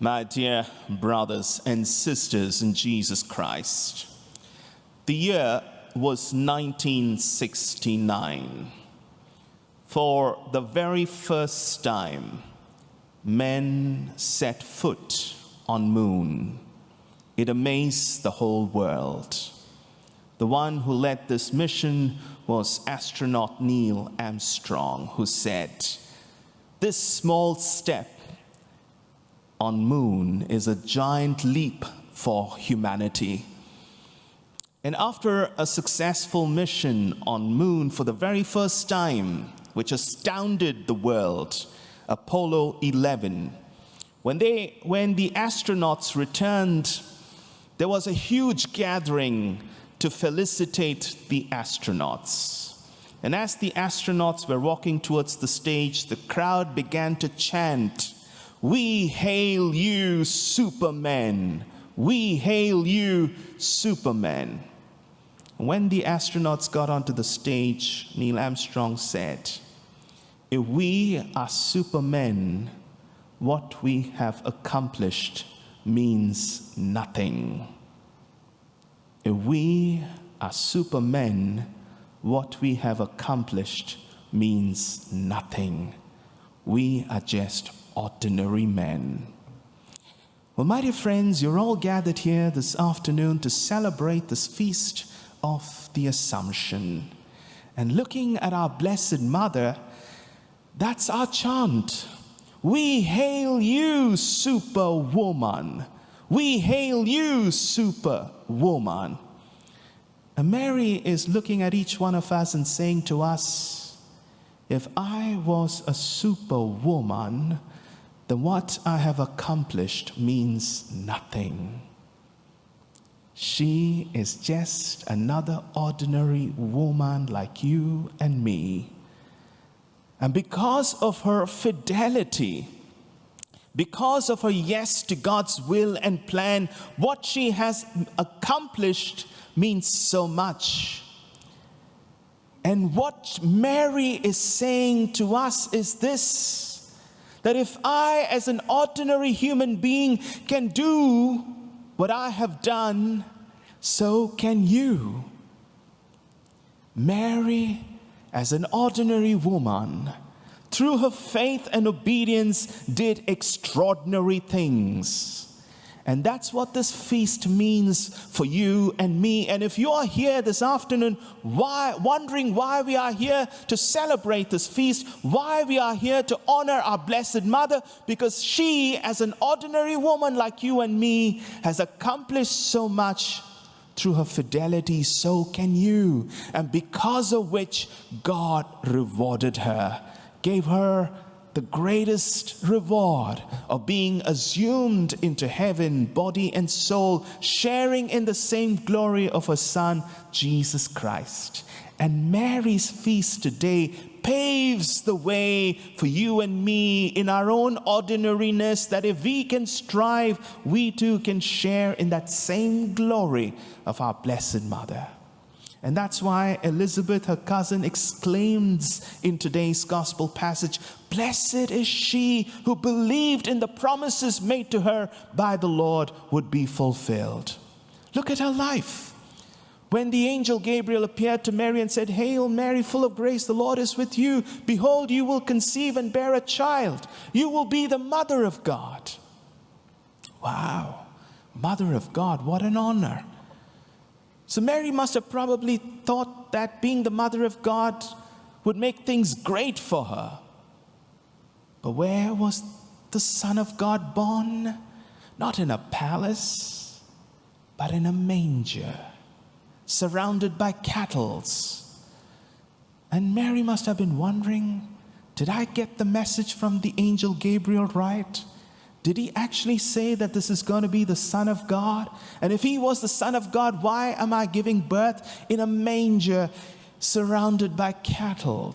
My dear brothers and sisters in Jesus Christ, the year was 1969. For the very first time, men set foot on moon. It amazed the whole world. The one who led this mission was astronaut Neil Armstrong, who said, "This small step on moon is a giant leap for humanity." And after a successful mission on moon for the very first time, which astounded the world, Apollo 11, when the astronauts returned, there was a huge gathering to felicitate the astronauts. And as the astronauts were walking towards the stage, the crowd began to chant, "We hail you, Superman! We hail you, Superman!" When the astronauts got onto the stage, Neil Armstrong said, "If we are supermen, what we have accomplished means nothing. If we are supermen, what we have accomplished means nothing. We are just ordinary men." Well, my dear friends, you're all gathered here this afternoon to celebrate this feast of the Assumption. And looking at our Blessed Mother, that's our chant. We hail you, Superwoman. We hail you, Superwoman. And Mary is looking at each one of us and saying to us, if I was a superwoman, then what I have accomplished means nothing. She is just another ordinary woman like you and me. And because of her fidelity, because of her yes to God's will and plan, what she has accomplished means so much. And what Mary is saying to us is this, that if I, as an ordinary human being, can do what I have done, so can you. Mary, as an ordinary woman, through her faith and obedience, did extraordinary things. And that's what this feast means for you and me. And if you are here this afternoon, wondering why we are here to celebrate this feast, why we are here to honor our Blessed Mother, because she, as an ordinary woman like you and me, has accomplished so much through her fidelity, so can you. And because of which God rewarded her, gave her the greatest reward of being assumed into heaven, body and soul, sharing in the same glory of her Son, Jesus Christ. And Mary's feast today paves the way for you and me in our own ordinariness, that if we can strive, we too can share in that same glory of our Blessed Mother. And that's why Elizabeth, her cousin, exclaims in today's gospel passage, "Blessed is she who believed in the promises made to her by the Lord would be fulfilled." Look at her life. When the angel Gabriel appeared to Mary and said, "Hail Mary, full of grace, the Lord is with you. Behold, you will conceive and bear a child. You will be the mother of God." Wow, mother of God, what an honor. So Mary must have probably thought that being the mother of God would make things great for her. But where was the Son of God born? Not in a palace, but in a manger, surrounded by cattle. And Mary must have been wondering, did I get the message from the angel Gabriel right? Did he actually say that this is going to be the Son of God? And if he was the Son of God, why am I giving birth in a manger surrounded by cattle?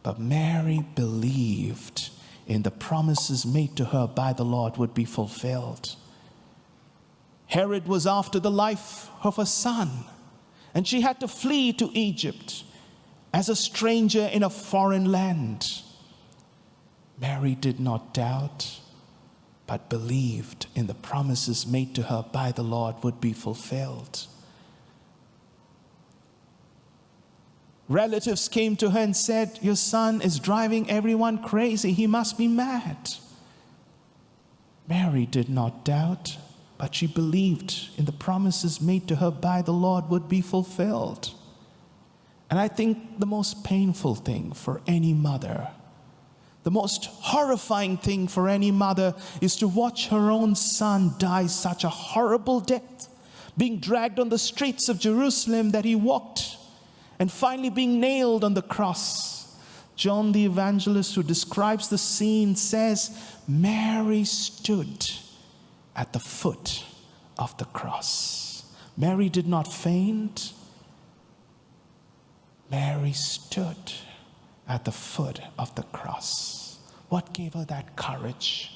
But Mary believed in the promises made to her by the Lord would be fulfilled. Herod was after the life of her son, and she had to flee to Egypt as a stranger in a foreign land. Mary did not doubt, but believed in the promises made to her by the Lord would be fulfilled. Relatives came to her and said, "Your son is driving everyone crazy. He must be mad." Mary did not doubt, but she believed in the promises made to her by the Lord would be fulfilled. And I think the most painful thing for any mother, the most horrifying thing for any mother, is to watch her own son die such a horrible death, being dragged on the streets of Jerusalem that he walked, and finally being nailed on the cross. John the evangelist, who describes the scene, says, Mary stood at the foot of the cross. Mary did not faint. Mary stood at the foot of the cross. What gave her that courage?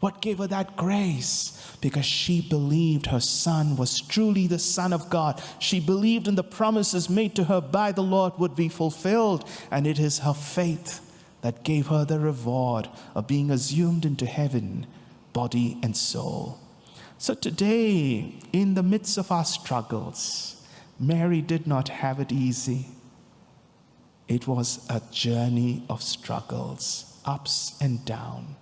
What gave her that grace? Because she believed her son was truly the Son of God. She believed in the promises made to her by the Lord would be fulfilled. And it is her faith that gave her the reward of being assumed into heaven, body and soul. So today, in the midst of our struggles, Mary did not have it easy. It was a journey of struggles, ups and downs.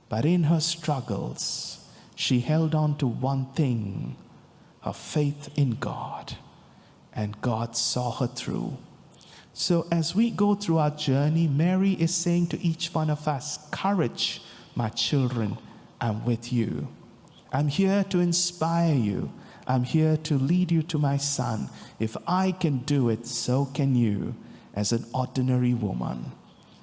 But in her struggles, she held on to one thing, her faith in God, and God saw her through. So as we go through our journey, Mary is saying to each one of us, "Courage, my children, I'm with you. I'm here to inspire you. I'm here to lead you to my son. If I can do it, so can you, as an ordinary woman."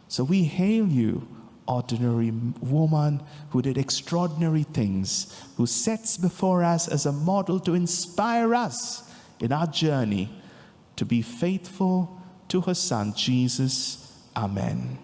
So we hail you, ordinary woman who did extraordinary things, who sets before us as a model to inspire us in our journey to be faithful to her son, Jesus. Amen.